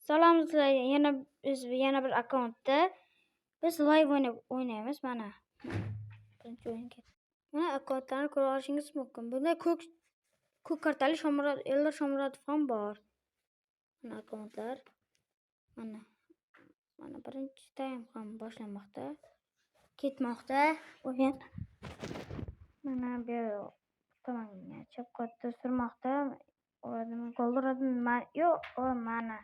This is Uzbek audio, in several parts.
Salom sizlarga. Yana bir akkauntda biz live o'ynaymiz. Mana birinchi o'yinga. Mana akkauntlarni ko'ra olishingiz mumkin. Bunda ko'k kartali Eldor Shomurodov ham bor. Mana akkauntlar. Mana birinchi taym ham boshlanmoqda. Ketmoqda o'yin. Mana bu tomonga chap qotda surmoqda. Gol uradimi? Yo'q, mana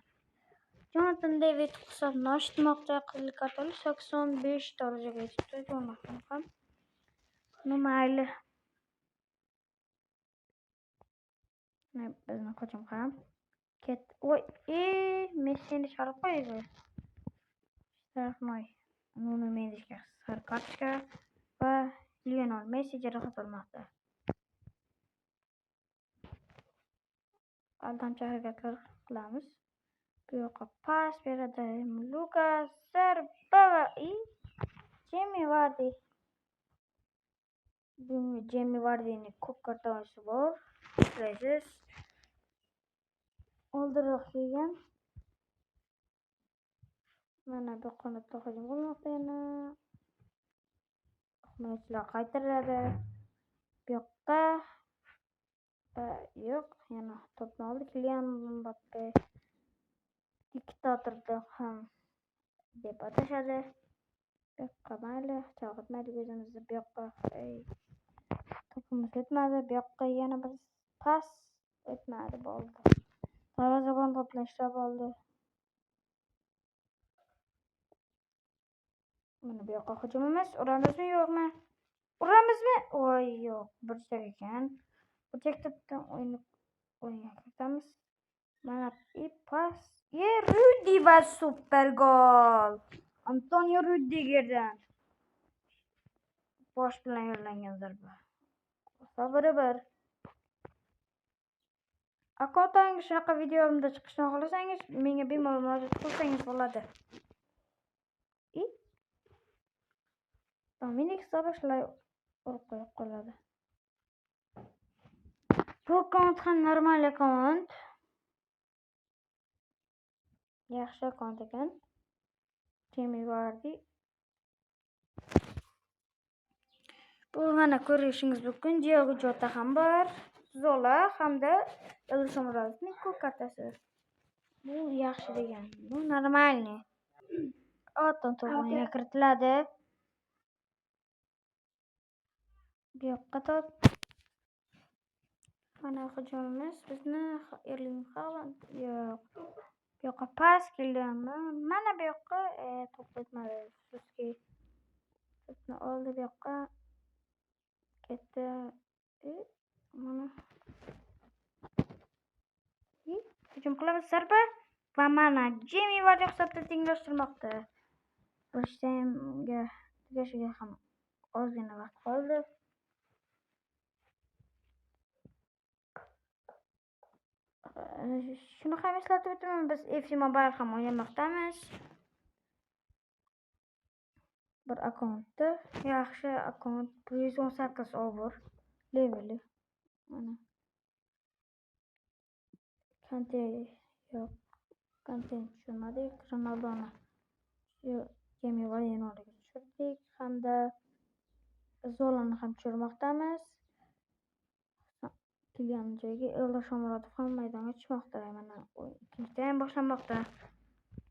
Jonathan David hisobni ochmoqda. Qizil kartali 85 darajaga yetibdi. Jonathan ham. Mayli. Bizni hujum ham Messini chiqarib qo'ydi. Shtarfnoy. Nuno Mendesga sariq kartochka va Lionel Messi jarohat olmoqda. Aldamchi harakatlar qilamiz. Bu yoqqa pas beradi Lucas Zarba va Jamie Vardy. Bunga Jamie Vardy'ning ko'k kartochkasi bor. Bilasizlar. Oldiroq kelgan. Mana bu qanotda hujum qilmoqda yana. Himoyachilar qaytaradi. Bu yoqqa yo'q, yana to'pni oldi Kylian Mbappe. Diktatorda ham deb atashadi. Bu yoqqa mayli, chalg'itmaydi o'zimizni. Bu yoqqa to'pimiz o'tmadi. Bu yoqqa yana bir pas o'tmadi bo'ldi. Darvozabon to'plashib oldi. Mana bu yoqqa hujumimiz. Uramizmi, yo'qmi? Uramizmi? Voy, yo'q. Burchak ekan. Burchakda o'yinga kiritamiz. Mana pas. Rudy va super gol. Antonio Rudigerdan. Bosh bilan yo'llangan zarba. Sabri bir. Akkauntda shunaqa videomda chiqishni xohlasangiz, menga bemalol murojaat qilsangiz bo'ladi. Dominik Sabashlay urib qo'yib qoladi. Bu akkaunt ham normal akkaunt. Yaxshi akkaunt ekan. Jamie Vardy. Bu mana ko'rishingiz mumkin. Diogo Jota ham bor. Zola hamda Eldor Shomurodovning ko'k kartasi. Bu yaxshi degan. Bu normalni. To'g'riga kiritiladi. Bu yoqqa top. Mana hujumimiz bizni Erling Haaland. Yo'q. Bu yoqqa pas keldimi? Mana bu yoqqa to'p o'tmadi. Sizga to'pni oldi bu yoqqa. Ketdi. Mana. Hujum qilamiz zarba va mana Jamie Vardy hisobda tenglashtirmoqda. Boshlamga tugashiga ham ozgina vaqt qoldi. Shuni ham eslatib o'taman, biz FC Mobile ham o'ynamoqdamiz. Bir akkauntda yaxshi akkaunt 118 over leveli. Mana Kante yo'q. Kante tushirmadik. Ronaldoni Jamie Vardy'ni oldiga tushirdik hamda Zolani ham tushirmoqdamiz. Kylian joyga Eldor Shomurodov ham maydonga tushmoqda. Mana ikkinchi taym boshlanmoqda.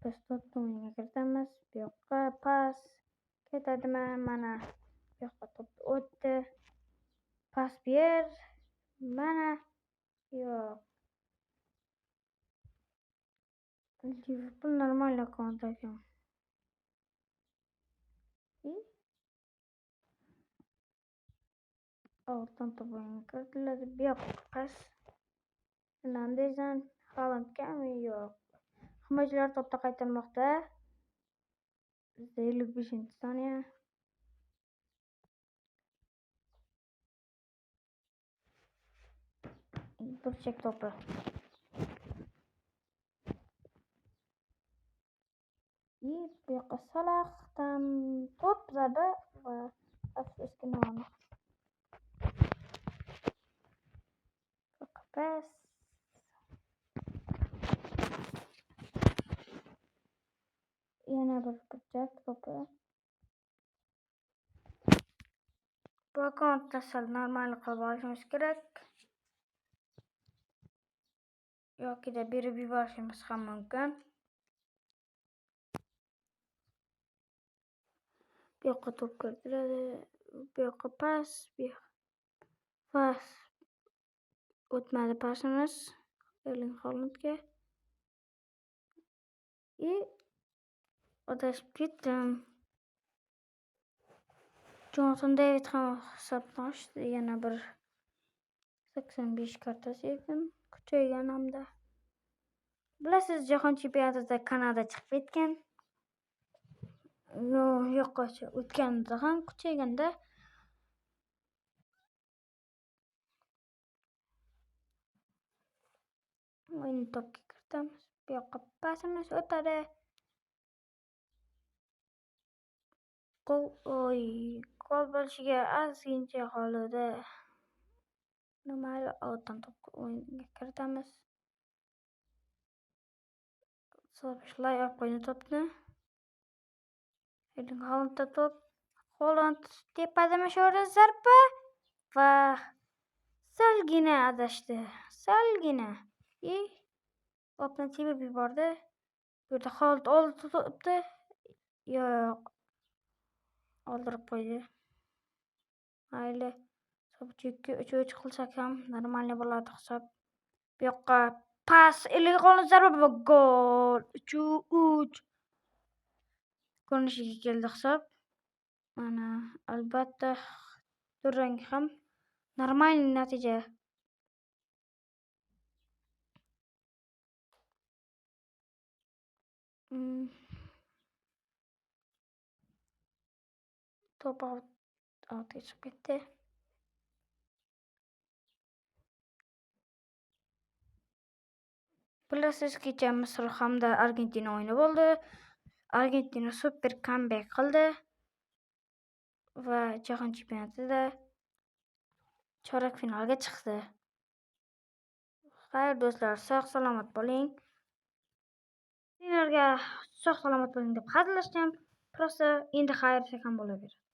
Biz to'pni kiritamiz. Bu yoqqa pas ketadimi? Mana bu yoqqa to'p o'tdi. Pas ber. Mana yo'q. Liverpool normal akkaunt ekan. Ortadan to'p o'yinga kiritiladi. Bu yoqqa pas. Fernandezdan Haalandgami? Yo'q. Himoyachilar to'pni qaytarmoqda. 55-soniya. Burchak to'pi. Bu yoqqa Salahdan to'p zarba va afsuski nomi. Pas. kiracak to'pi. Bu akkauntni sal normal qilib olishimiz kerak. Yoki-da berib yuborishimiz ham mumkin. Bu yoqqa to'p kiritiladi. Bu yoqqa pas, pas. O'tmadi pasimiz Erling Haalandga. Adashib ketdim. Jonathan David ham hisobni ochdi. Yana bir 85 kartasi ekan. Kuchaygan hamda. Bilasiz, Jahon chempionatida Kanada chiqib ketgan. Yo'qgacha o'tganida ham kuchayganda. O'yinni topga kiritamiz. Bu yoqqa pasimiz o'tadi. Gol bo'lishiga ozgincha qoldi. Mayli, outdan to'pni o'yinga kiritamiz. So'rashlay olib qo'ydi to'pni. Erling Haalandda to'p. Haaland tepadimi sho'ra zarba va salgina adashdi. Salgina. To'pni tepib yubordi. Bu yerda Haaland oldi to'pni. Yo'q. Oldirib qo'ydi. Mayli. Hisob 3-3 qilsak ham normalniy bo'ladi hisob. Bu yoqqa pas, Erling Haaland zarba va gol. 3-3. Ko'rinishiga keldi hisob. Mana, albatta durang ham normalniy natija. To'p outga chiqib ketdi. Bilasiz, kecha Misr hamda Argentina o'yini bo'ldi. Argentina super comeback qildi va Jahon chempionatida chorak finalga chiqdi. Xayr do'stlar, sog'-salomat bo'ling. Sizlarga sog'-salomat bo'ling deb hazillashdim. Prosta endi xayr desam ham bo'laveradi.